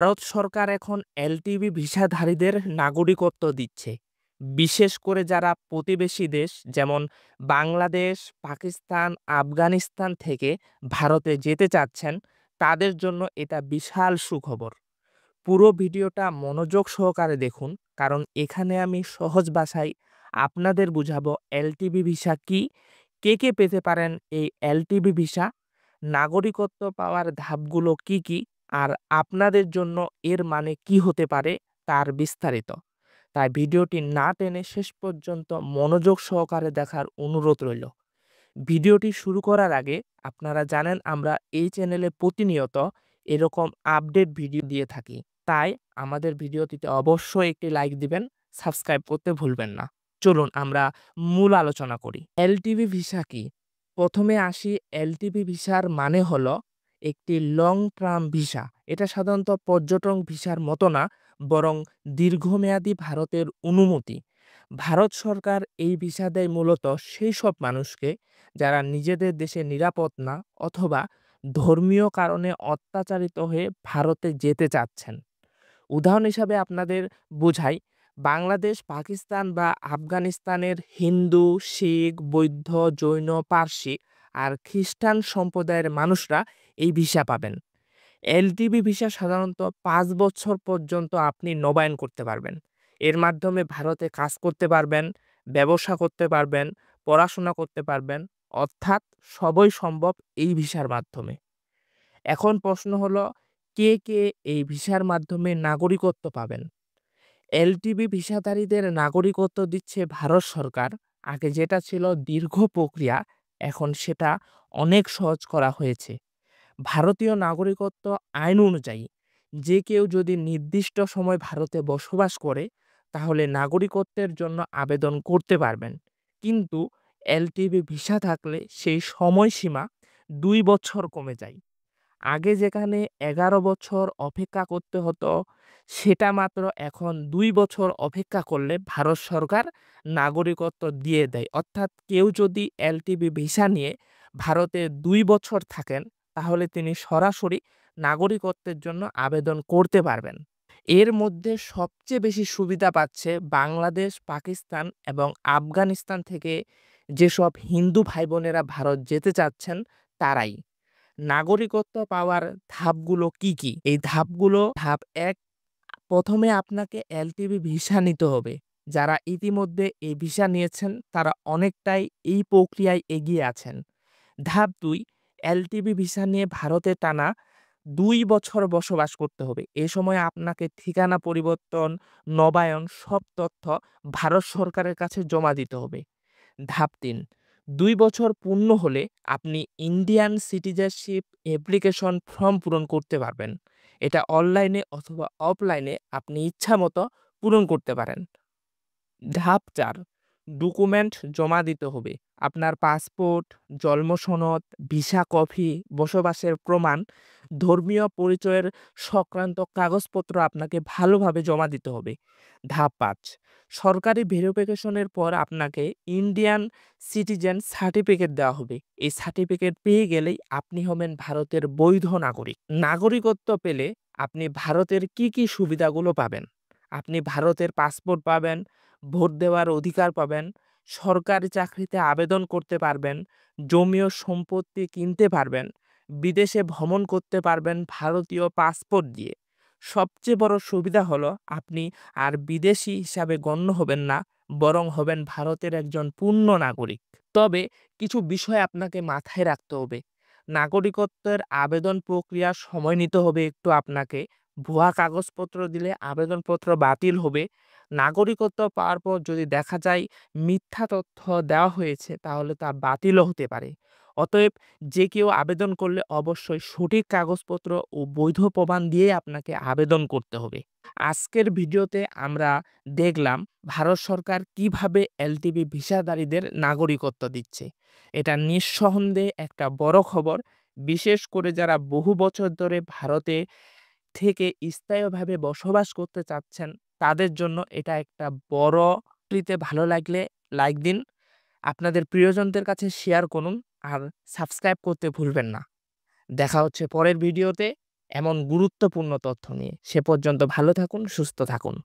ভারত সরকার এখন এলটিভি ভিসাধারীদের নাগরিকত্ব দিচ্ছে। বিশেষ করে যারা প্রতিবেশী দেশ যেমন বাংলাদেশ, পাকিস্তান, আফগানিস্তান থেকে ভারতে যেতে চাচ্ছেন, তাদের জন্য এটা বিশাল সুখবর। পুরো ভিডিওটা মনোযোগ সহকারে দেখুন, কারণ এখানে আমি সহজ ভাষায় আপনাদের বুঝাবো এলটিভি ভিসা কি, কে কে পেতে পারেন এই এলটিভি ভিসা, নাগরিকত্ব পাওয়ার ধাপগুলো কি কি, আর আপনাদের জন্য এর মানে কি হতে পারে তার বিস্তারিত। তাই ভিডিওটি না টেনে শেষ পর্যন্ত মনোযোগ সহকারে দেখার অনুরোধ রইল। ভিডিওটি শুরু করার আগে আপনারা জানেন আমরা এই চ্যানেলে প্রতিনিয়ত এরকম আপডেট ভিডিও দিয়ে থাকি। তাই আমাদের ভিডিওটিতে অবশ্যই একটি লাইক দিবেন, সাবস্ক্রাইব করতে ভুলবেন না। চলুন আমরা মূল আলোচনা করি। এলটিভি ভিসা কি? প্রথমে আসি, এলটিভি ভিসার মানে হলো একটি লং টার্ম ভিসা। এটা সাধারণত পর্যটন ভিসার মতো না, বরং দীর্ঘমেয়াদী ভারতের অনুমতি। ভারত সরকার এই ভিসা দেয় মূলত সেই সব মানুষকে যারা নিজেদের দেশে নিরাপদ না অথবা ধর্মীয় কারণে অত্যাচারিত হয়ে ভারতে যেতে চাচ্ছেন। উদাহরণ হিসাবে আপনাদের বোঝাই, বাংলাদেশ, পাকিস্তান বা আফগানিস্তানের হিন্দু, শিখ, বৌদ্ধ, জৈন, পার্সি আর খ্রিস্টান সম্প্রদায়ের মানুষরা এই ভিসা পাবেন। এলটিভি ভিসা সাধারণত ৫ বছর পর্যন্ত আপনি নবায়ন করতে পারবেন। এর মাধ্যমে ভারতে কাজ করতে পারবেন, ব্যবসা করতে পারবেন, পড়াশোনা করতে পারবেন, অর্থাৎ সবই সম্ভব এই ভিসার মাধ্যমে। এখন প্রশ্ন হলো, কে কে এই ভিসার মাধ্যমে নাগরিকত্ব পাবেন? এলটিভি ভিসাধারীদের নাগরিকত্ব দিচ্ছে ভারত সরকার। আগে যেটা ছিল দীর্ঘ প্রক্রিয়া, এখন সেটা অনেক সহজ করা হয়েছে। ভারতীয় নাগরিকত্ব আইন অনুযায়ী যে কেউ যদি নির্দিষ্ট সময় ভারতে বসবাস করে তাহলে নাগরিকত্বের জন্য আবেদন করতে পারবেন। কিন্তু এলটিভি ভিসা থাকলে সেই সময়সীমা ২ বছর কমে যায়। আগে যেখানে ১১ বছর অপেক্ষা করতে হতো, সেটা মাত্র এখন ২ বছর অপেক্ষা করলে ভারত সরকার নাগরিকত্ব দিয়ে দেয়। অর্থাৎ কেউ যদি এলটিভি ভিসা নিয়ে ভারতে ২ বছর থাকেন, তাহলে তিনি সরাসরি নাগরিকত্বের জন্য আবেদন করতে পারবেন। এর মধ্যে সবচেয়ে বেশি সুবিধা পাচ্ছে বাংলাদেশ, পাকিস্তান এবং আফগানিস্তান থেকে যেসব হিন্দু ভাই-বোনেরা ভারত যেতে চাচ্ছেন তারাই। নাগরিকত্ব পাওয়ার ধাপগুলো কি কি? এই ধাপগুলো: ধাপ ১, প্রথমে আপনাকে এলটিভি ভিসা নিতে হবে। যারা ইতিমধ্যে এই ভিসা নিয়েছেন তারা অনেকটাই এই প্রক্রিয়ায় এগিয়ে আছেন। ধাপ ২, এলটিভি ভিসা নিয়ে ভারতে টানা ২ বছর বসবাস করতে হবে। এ সময় আপনাকে ঠিকানা পরিবর্তন, নবায়ন সব তথ্য ভারত সরকারের কাছে জমা দিতে হবে। ধাপ ৩, ২ বছর পূর্ণ হলে আপনি ইন্ডিয়ান সিটিজেনশিপ অ্যাপ্লিকেশন ফর্ম পূরণ করতে পারবেন। এটা অনলাইনে অথবা অফলাইনে আপনি ইচ্ছামতো পূরণ করতে পারেন। ধাপ ৪, ডকুমেন্ট জমা দিতে হবে। আপনার পাসপোর্ট, জন্ম সনদ, ভিসা কপি, বসবাসের প্রমাণ, ধর্মীয় পরিচয়ের সংক্রান্ত কাগজপত্র আপনাকে ভালোভাবে জমা দিতে হবে। ধাপ ৫, সরকারি ভেরিফিকেশনের পর আপনাকে ইন্ডিয়ান সিটিজেন সার্টিফিকেট দেওয়া হবে। এই সার্টিফিকেট পেয়ে গেলেই আপনি হবেন ভারতের বৈধ নাগরিক। নাগরিকত্ব পেলে আপনি ভারতের কি কি সুবিধাগুলো পাবেন? আপনি ভারতের পাসপোর্ট পাবেন, ভোট দেওয়ার অধিকার পাবেন, সরকারি চাকরিতে আবেদন করতে পারবেন, জমি ও সম্পত্তি কিনতে পারবেন, বিদেশে ভ্রমণ করতে পারবেন ভারতীয় পাসপোর্ট দিয়ে। সবচেয়ে বড় সুবিধা হলো আপনি আর বিদেশি হিসাবে গণ্য হবেন না, বরং হবেন ভারতের একজন পূর্ণ নাগরিক। তবে কিছু বিষয় আপনাকে মাথায় রাখতে হবে। নাগরিকত্বের আবেদন প্রক্রিয়া সময় নিতে হবে একটু আপনাকে। ভুয়া কাগজপত্র দিলে আবেদনপত্র বাতিল হবে। নাগরিকত্ব পাওয়ার পর যদি দেখা যায় মিথ্যা তথ্য দেওয়া হয়েছে তাহলে তা বাতিলও হতে পারে। অতএব যে কেউ আবেদন করলে অবশ্যই সঠিক কাগজপত্র ও বৈধ প্রমাণ দিয়ে আপনাকে আবেদন করতে হবে। আজকের ভিডিওতে আমরা দেখলাম ভারত সরকার কিভাবে এলটিভি ভিসাধারীদের নাগরিকত্ব দিচ্ছে। এটা নিঃসন্দেহে একটা বড় খবর। বিশেষ করে যারা বহু বছর ধরে ভারতে থেকে স্থায়ীভাবে বসবাস করতে চাচ্ছেন তাদের জন্য এটা একটা বড়। ভিডিওতে ভালো লাগলে লাইক দিন, আপনাদের প্রিয়জনদের কাছে শেয়ার করুন আর সাবস্ক্রাইব করতে ভুলবেন না। দেখা হচ্ছে পরের ভিডিওতে। এমন গুরুত্বপূর্ণ তথ্য নিয়ে। সে পর্যন্ত ভালো থাকুন, সুস্থ থাকুন।